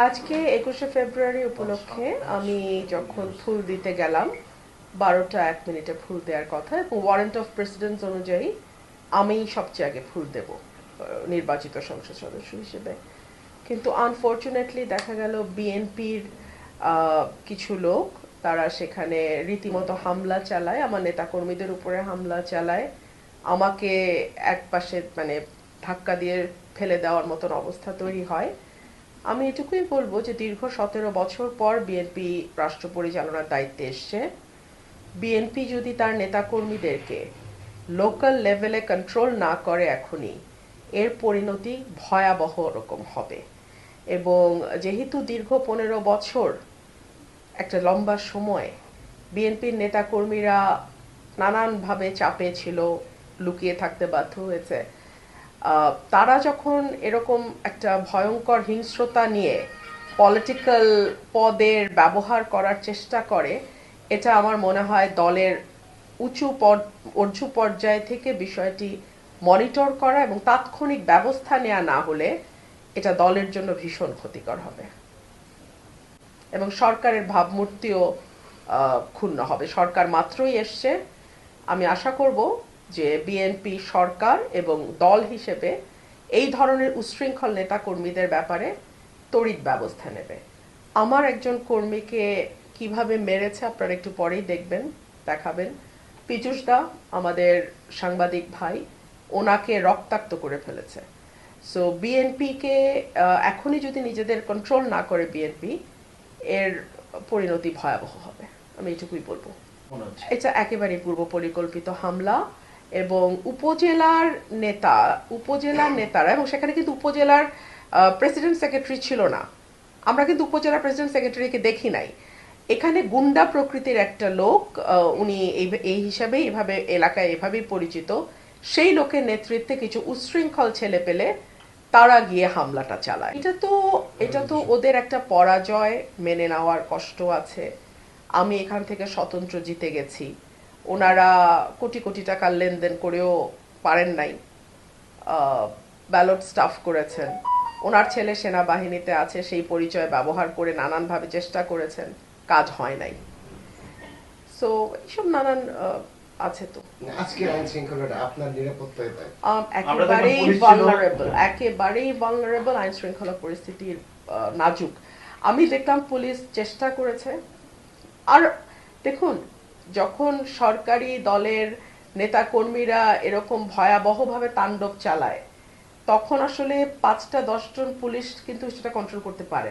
আজকে 21শে ফেব্রুয়ারি উপলক্ষে আমি যখন ফুল দিতে গেলাম 12টা 1 মিনিটে ফুল দেওয়ার কথা এবং ওয়ারেন্ট অফ প্রেসিডেন্ট অনুযায়ী আমি সবচেয়ে আগে ফুল দেব নির্বাচিত সংসদ সদস্য হিসেবে। কিন্তু আনফর্চুনেটলি দেখা গেল বিএনপির কিছু লোক তারা সেখানে রীতিমতো হামলা চালায়, আমার নেতাকর্মীদের উপরে হামলা চালায়, আমাকে একপাশে মানে ধাক্কা দিয়ে ফেলে দেওয়ার মতন অবস্থা তৈরি হয়। আমি এটুকুই বলবো যে দীর্ঘ 17 বছর পর বিএনপি রাষ্ট্র পরিচালনার দায়িত্বে এসছে। বিএনপি যদি তার নেতাকর্মীদেরকে লোকাল লেভেলে কন্ট্রোল না করে এখনই, এর পরিণতি ভয়াবহ রকম হবে। এবং যেহেতু দীর্ঘ 15 বছর একটা লম্বা সময় বিএনপির নেতাকর্মীরা নানানভাবে চাপে ছিল, লুকিয়ে থাকতে বাধ্য হয়েছে, তারা যখন এরকম একটা ভয়ঙ্কর হিংস্রতা নিয়ে পলিটিক্যাল পদের ব্যবহার করার চেষ্টা করে, এটা আমার মনে হয় দলের উঁচু পর্যায় থেকে বিষয়টি মনিটর করা এবং তাৎক্ষণিক ব্যবস্থা নেওয়া না হলে এটা দলের জন্য ভীষণ ক্ষতিকর হবে এবং সরকারের ভাবমূর্তিও ক্ষুণ্ণ হবে। সরকার মাত্রই এসছে, আমি আশা করব যে বিএনপি সরকার এবং দল হিসেবে এই ধরনের উচ্ছৃঙ্খল নেতাকর্মীদের ব্যাপারে তড়িৎ ব্যবস্থা নেবে। আমার একজন কর্মীকে কিভাবে মেরেছে আপনারা একটু পরেই দেখাবেন। পীযূষ দা, আমাদের সাংবাদিক ভাই, ওনাকে রক্তাক্ত করে ফেলেছে। সো বিএনপিকে এখনই যদি নিজেদের কন্ট্রোল না করে বিএনপি, এর পরিণতি ভয়াবহ হবে, আমি এটুকুই বলবো। এটা একেবারে পূর্ব পরিকল্পিত হামলা এবং উপজেলার নেতারা, এবং সেখানে কিন্তু উপজেলার প্রেসিডেন্ট সেক্রেটারি ছিল না, আমরা কিন্তু উপজেলার প্রেসিডেন্ট সেক্রেটারিকে দেখি নাই। এখানে গুন্ডা প্রকৃতির একটা লোক, উনি এই হিসাবে এভাবে এলাকায় এভাবেই পরিচিত, সেই লোকের নেতৃত্বে কিছু উচ্ছৃঙ্খল ছেলে পেলে তারা গিয়ে হামলাটা চালায়। এটা তো ওদের একটা পরাজয়, মেনে নেওয়ার কষ্ট আছে। আমি এখান থেকে স্বতন্ত্র জিতে গেছি, ওনারা কোটি কোটি টাকার লেনদেন করেও পারেন নাই, ব্যালট স্টাফ করেছেন, ওনার ছেলে সেনাবাহিনীতে আছে, সেই পরিচয় ব্যবহার করে নানানভাবে চেষ্টা করেছেন, কাজ হয় নাই। সো এইসব নানান আছে। তো আজকের আইন শৃঙ্খলাটা আপনার নিরাপত্তায় একেবারেই ভালনারেবল আইন শৃঙ্খলা পরিস্থিতির নাজুক। আমি দেখলাম পুলিশ চেষ্টা করেছে। আর দেখুন, যখন সরকারি দলের নেতাকর্মীরা এরকম ভয়াবহভাবে তাণ্ডব চালায়, তখন আসলে 5টা 10 জন পুলিশ কিন্তু সেটা কন্ট্রোল করতে পারে।